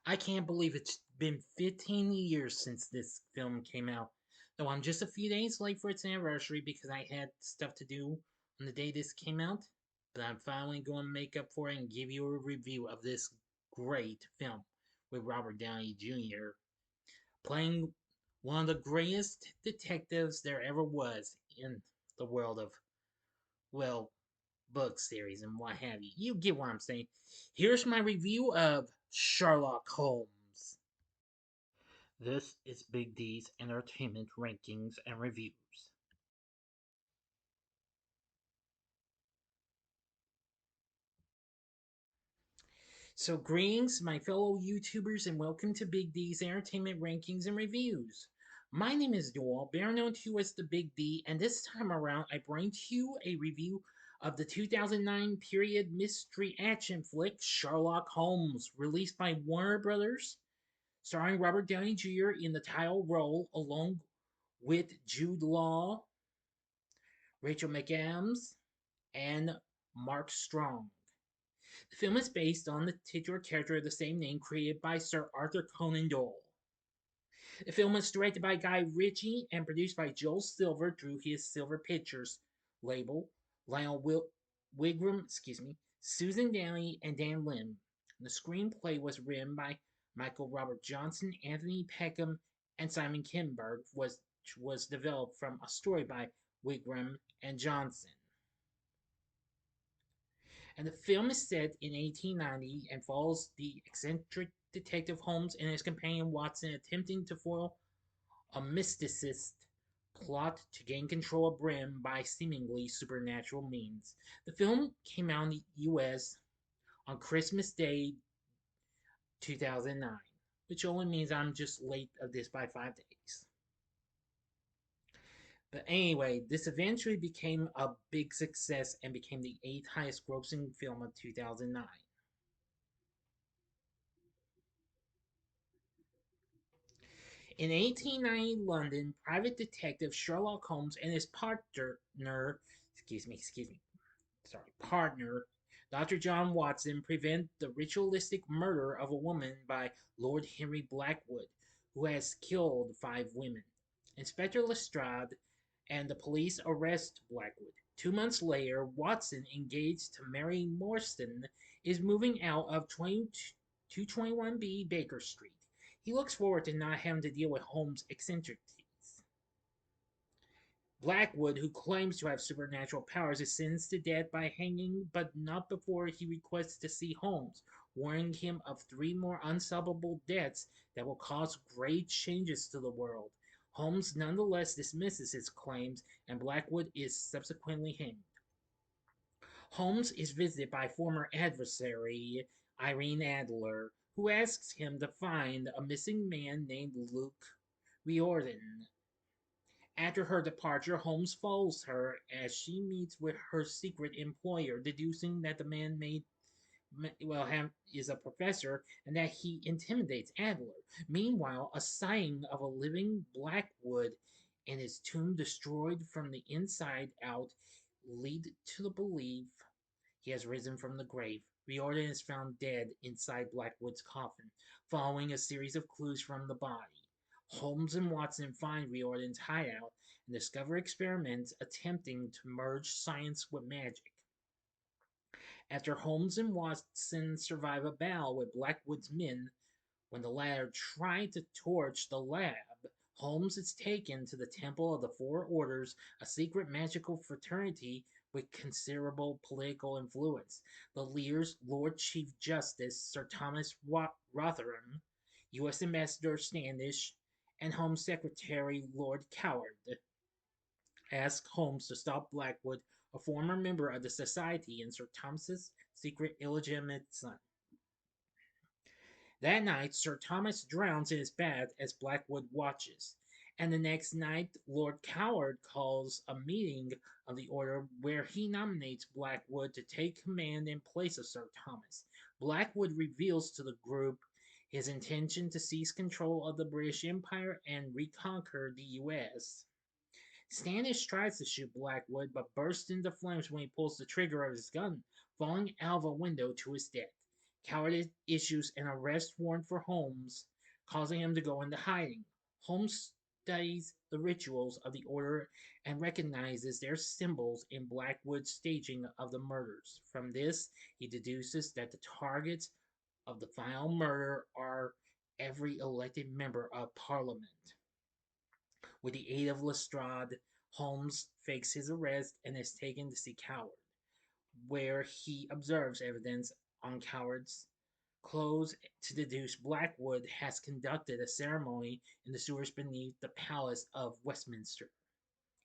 I can't believe it's been 15 years since this film came out. Though I'm just a few days late for its anniversary because I had stuff to do on the day this came out. But I'm finally going to make up for it and give you a review of this great film with Robert Downey Jr. playing one of the greatest detectives there ever was in the world of, well, book series and what have you. You get what I'm saying. Here's my review of Sherlock Holmes. This is Big D's Entertainment Rankings and Reviews. So, greetings, my fellow YouTubers, and welcome to Big D's Entertainment Rankings and Reviews. My name is Joel, better known to you as the Big D, and this time around I bring to you a review of the 2009 period mystery action flick Sherlock Holmes, released by Warner Brothers, starring Robert Downey Jr. in the title role along with Jude Law, Rachel McAdams, and Mark Strong. The film is based on the titular character of the same name created by Sir Arthur Conan Doyle. The film was directed by Guy Ritchie and produced by Joel Silver through his Silver Pictures label, Lionel Wigram, Susan Daly, and Dan Lim. The screenplay was written by Michael Robert Johnson, Anthony Peckham, and Simon Kinberg, which was developed from a story by Wigram and Johnson. And the film is set in 1890 and follows the eccentric detective Holmes and his companion Watson attempting to foil a mysticist plot to gain control of Britain by seemingly supernatural means. The film came out in the US on Christmas Day 2009, which only means I'm just late of this by 5 days. But anyway, this eventually became a big success and became the 8th highest grossing film of 2009. In 1890 London, private detective Sherlock Holmes and his partner, Dr. John Watson, prevent the ritualistic murder of a woman by Lord Henry Blackwood, who has killed 5 women. Inspector Lestrade and the police arrest Blackwood. 2 months later, Watson, engaged to Mary Morstan, is moving out of 221B Baker Street. He looks forward to not having to deal with Holmes' eccentricities. Blackwood, who claims to have supernatural powers, is sentenced to death by hanging, but not before he requests to see Holmes, warning him of 3 more unsolvable deaths that will cause great changes to the world. Holmes nonetheless dismisses his claims, and Blackwood is subsequently hanged. Holmes is visited by former adversary Irene Adler, who asks him to find a missing man named Luke Riordan. After her departure, Holmes follows her as she meets with her secret employer, deducing that the man is a professor and that he intimidates Adler. Meanwhile, a sighting of a living Blackwood and his tomb destroyed from the inside out lead to the belief he has risen from the grave. Riordan is found dead inside Blackwood's coffin, following a series of clues from the body. Holmes and Watson find Riordan's hideout and discover experiments attempting to merge science with magic. After Holmes and Watson survive a battle with Blackwood's men, when the latter try to torch the lab, Holmes is taken to the Temple of the Four Orders, a secret magical fraternity with considerable political influence. The leaders, Lord Chief Justice Sir Thomas Rotherham, U.S. Ambassador Standish, and Home Secretary Lord Coward, ask Holmes to stop Blackwood, a former member of the Society and Sir Thomas's secret illegitimate son. That night, Sir Thomas drowns in his bath as Blackwood watches, and the next night, Lord Coward calls a meeting of the Order where he nominates Blackwood to take command in place of Sir Thomas. Blackwood reveals to the group his intention to seize control of the British Empire and reconquer the US. Standish tries to shoot Blackwood, but bursts into flames when he pulls the trigger of his gun, falling out of a window to his death. Coward issues an arrest warrant for Holmes, causing him to go into hiding. Holmes studies the rituals of the order and recognizes their symbols in Blackwood's staging of the murders. From this, he deduces that the targets of the final murder are every elected member of Parliament. With the aid of Lestrade, Holmes fakes his arrest and is taken to see Coward, where he observes evidence on Coward's clothes to deduce Blackwood has conducted a ceremony in the sewers beneath the Palace of Westminster.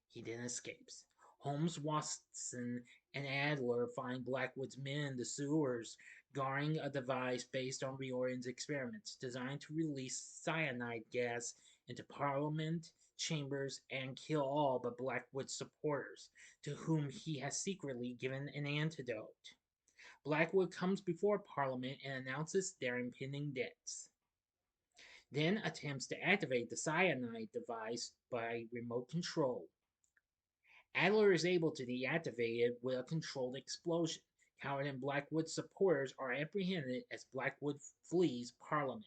He then escapes. Holmes, Watson, and Adler find Blackwood's men in the sewers, guarding a device based on Riordan's experiments, designed to release cyanide gas into Parliament chambers and kill all but Blackwood's supporters, to whom he has secretly given an antidote. Blackwood comes before Parliament and announces their impending deaths, then attempts to activate the cyanide device by remote control. Adler is able to deactivate it with a controlled explosion. Coward and Blackwood's supporters are apprehended as Blackwood flees Parliament.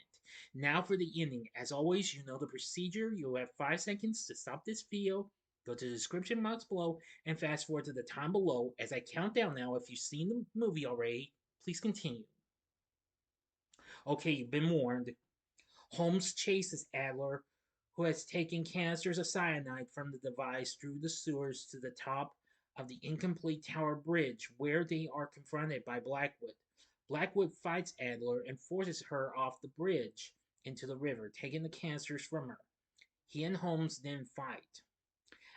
Now for the ending. As always, you know the procedure. You'll have 5 seconds to stop this video. Go to the description box below and fast forward to the time below as I count down now. If you've seen the movie already, please continue. Okay, you've been warned. Holmes chases Adler, who has taken canisters of cyanide from the device through the sewers to the top of the incomplete Tower Bridge, where they are confronted by Blackwood. Blackwood fights Adler and forces her off the bridge into the river, taking the canisters from her. He and Holmes then fight.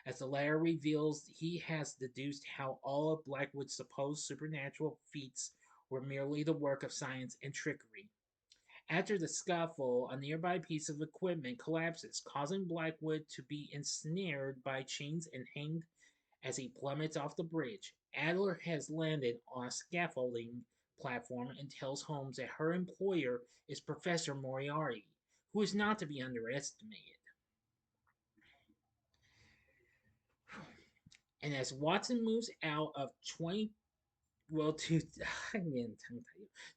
As the latter reveals, he has deduced how all of Blackwood's supposed supernatural feats were merely the work of science and trickery. After the scuffle, a nearby piece of equipment collapses, causing Blackwood to be ensnared by chains and hanged as he plummets off the bridge. Adler has landed on a scaffolding platform and tells Holmes that her employer is Professor Moriarty, who is not to be underestimated. And as Watson moves out of 20 well, to again,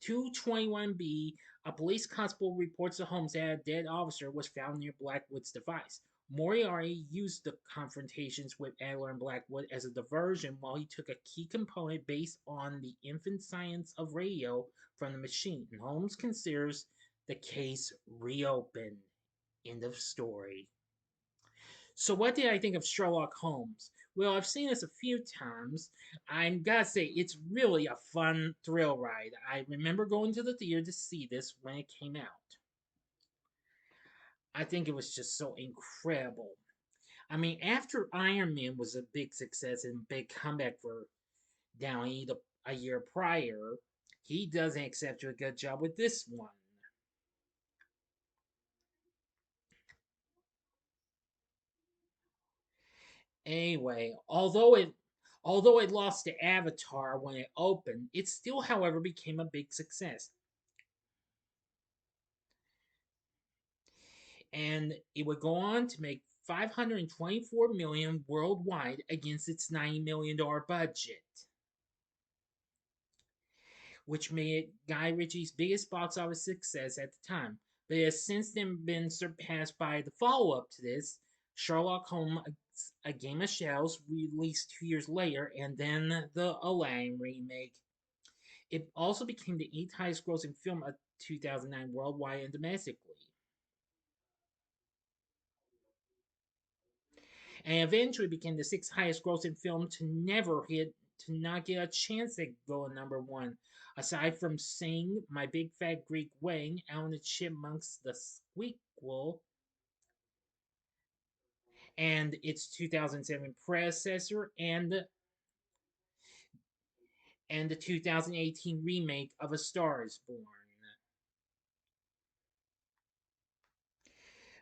221B, a police constable reports to Holmes that a dead officer was found near Blackwood's device. Moriarty used the confrontations with Adler and Blackwood as a diversion while he took a key component based on the infant science of radio from the machine. And Holmes considers the case reopened. End of story. So, what did I think of Sherlock Holmes? Well, I've seen this a few times. I gotta say, it's really a fun thrill ride. I remember going to the theater to see this when it came out. I think it was just so incredible. I mean, after Iron Man was a big success and big comeback for Downey a year prior, he does an exceptionally good job with this one. Anyway, although it lost to Avatar when it opened, it still, however, became a big success. And it would go on to make 524 million worldwide against its $90 million budget, which made it Guy Ritchie's biggest box office success at the time. But it has since then been surpassed by the follow-up to this, Sherlock Holmes: A Game of Shadows, released 2 years later, and then the Aladdin remake. It also became the 8th highest grossing film of 2009 worldwide and domestically, and eventually became the 6th highest grossing film to not get a chance to go at #1. Aside from Sing, My Big Fat Greek Wedding, Alvin the Chipmunks, The Squeakquel, and its 2007 predecessor, and the 2018 remake of A Star Is Born.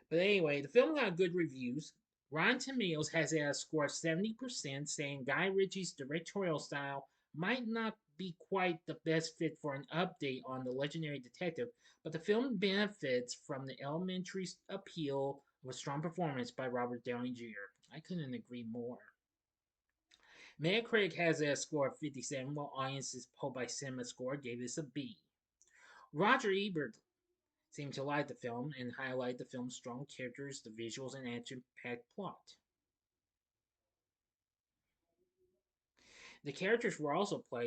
But anyway, the film got good reviews. Rotten Tomatoes has it at a score of 70%, saying Guy Ritchie's directorial style might not be quite the best fit for an update on the legendary detective, but the film benefits from the elementary appeal of a strong performance by Robert Downey Jr. I couldn't agree more. Metacritic has it at a score of 57, while audiences polled by Cinema Score gave this a B. Roger Ebert seemed to like the film and highlight the film's strong characters, the visuals, and action-packed plot. The characters were also uh,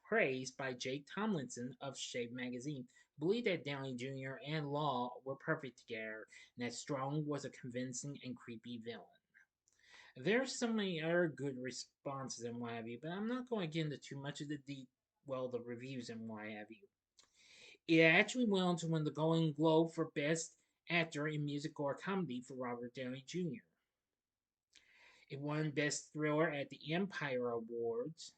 praised by Jake Tomlinson of Shape magazine, who believed that Downey Jr. and Law were perfect together, and that Strong was a convincing and creepy villain. There's so many other good responses and what have you, but I'm not going to get into too much of the reviews and what have you. It actually went on to win the Golden Globe for Best Actor in Music or Comedy for Robert Downey Jr. It won Best Thriller at the Empire Awards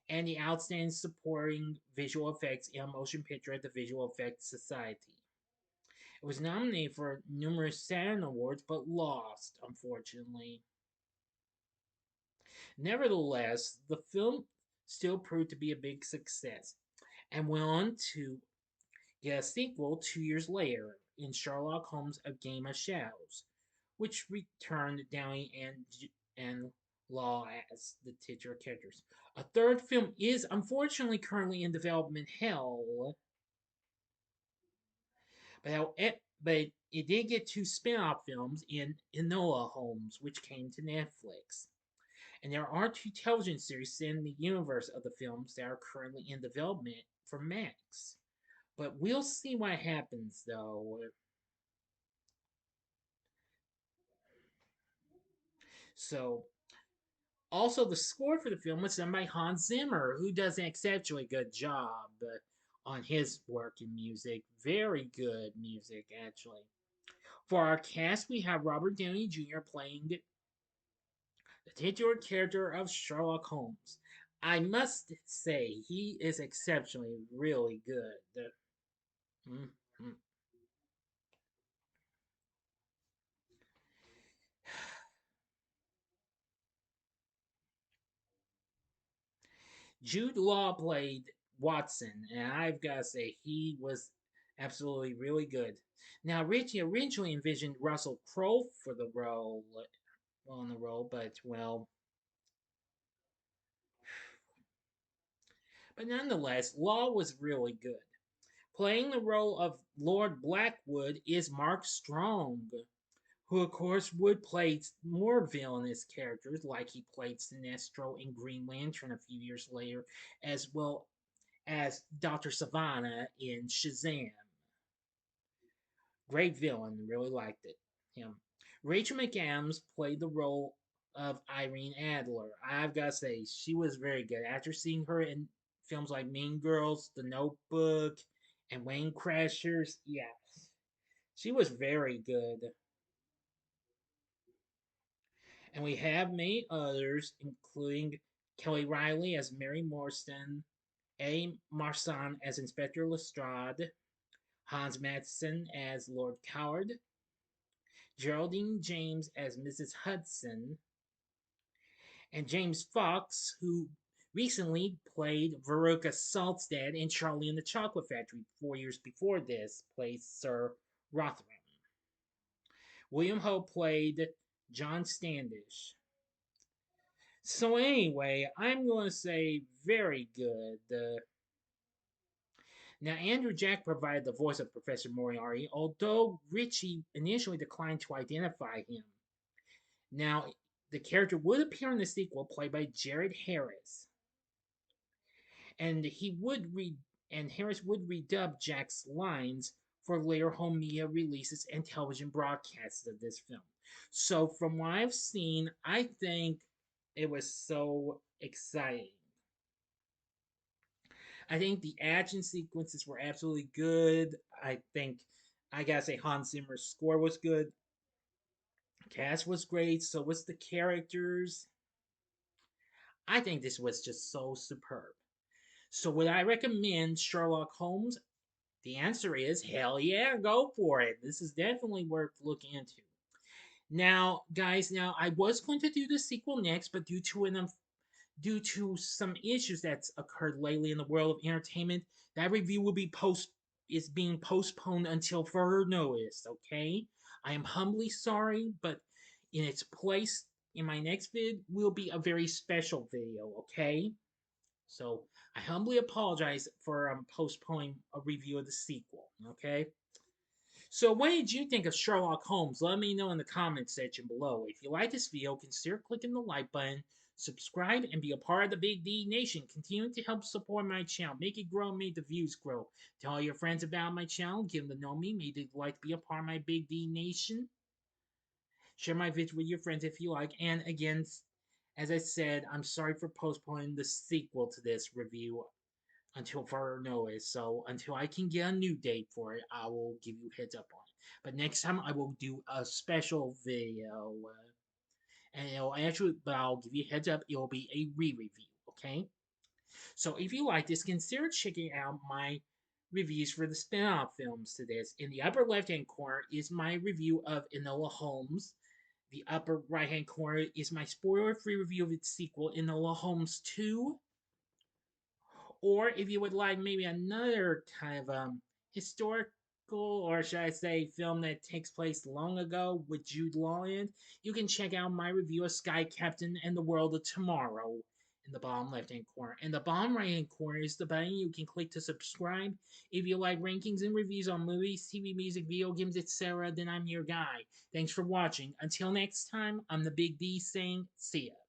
and the Outstanding Supporting Visual Effects in a Motion Picture at the Visual Effects Society. It was nominated for numerous Saturn Awards but lost, unfortunately. Nevertheless, the film still proved to be a big success and went on to get a sequel 2 years later in Sherlock Holmes: A Game of Shadows, which returned Downey and Law as the titular characters. A third film is unfortunately currently in development hell, but it did get two spin-off films in Enola Holmes, which came to Netflix. And there are two television series in the universe of the films that are currently in development for Max. But we'll see what happens, though. So, also, the score for the film was done by Hans Zimmer, who does an exceptionally good job on his work in music. Very good music, actually. For our cast, we have Robert Downey Jr. playing the titular character of Sherlock Holmes. I must say, he is exceptionally really good. Mhm. Jude Law played Watson, and I've got to say, he was absolutely really good. Now, Ritchie originally envisioned Russell Crowe for the role, but nonetheless, Law was really good. Playing the role of Lord Blackwood is Mark Strong, who of course would play more villainous characters, like he played Sinestro in Green Lantern a few years later, as well as Dr. Savannah in Shazam. Great villain, really liked it. Him. Rachel McAdams played the role of Irene Adler. I've got to say, she was very good. After seeing her in films like Mean Girls, The Notebook, and Wayne Crashers, yes, she was very good. And we have many others, including Kelly Riley as Mary Morstan, A. Marsan as Inspector Lestrade, Hans Madsen as Lord Coward, Geraldine James as Mrs. Hudson, and James Fox, who recently played Veruca Saltstead in Charlie and the Chocolate Factory 4 years before this, plays Sir Rotherham. William Ho played John Standish. So anyway, I'm going to say very good. Now, Andrew Jack provided the voice of Professor Moriarty, although Ritchie initially declined to identify him. Now, the character would appear in the sequel, played by Jared Harris, and he would read and Harris would redub Jack's lines for later home media releases and television broadcasts of this film. So, from what I've seen, I think it was so exciting. I think the action sequences were absolutely good. I think I gotta say Hans Zimmer's score was good. Cast was great. So was the characters. I think this was just so superb. So would I recommend Sherlock Holmes? The answer is hell yeah, go for it. This is definitely worth looking into. Now, guys, I was going to do the sequel next, but due to some issues that's occurred lately in the world of entertainment, that review will be is being postponed until further notice. Okay, I am humbly sorry, but in its place in my next vid will be a very special video. Okay, So I humbly apologize for postponing a review of the sequel. Okay. So what did you think of Sherlock Holmes? Let me know in the comments section below. If you like this video, consider clicking the like button, subscribe, and be a part of the Big D Nation. Continue to help support my channel. Make it grow, make the views grow. Tell all your friends about my channel. Give them to know me. Maybe they'd like to be a part of my Big D Nation. Share my video with your friends if you like. And again, as I said, I'm sorry for postponing the sequel to this review until further notice. So until I can get a new date for it, I will give you heads up on it. But next time I will do a special video, and it'll actually, but I'll give you heads up. It'll be a re-review. Okay. So if you like this, consider checking out my reviews for the spin-off films to this. In the upper left-hand corner is my review of Enola Holmes. The upper right-hand corner is my spoiler-free review of its sequel, Enola Holmes 2. Or if you would like maybe another kind of historical, or should I say film that takes place long ago with Jude Law in, you can check out my review of Sky Captain and the World of Tomorrow in the bottom left hand corner. And the bottom right hand corner is the button you can click to subscribe. If you like rankings and reviews on movies, TV, music, video games, etc., then I'm your guy. Thanks for watching. Until next time, I'm the Big D saying see ya.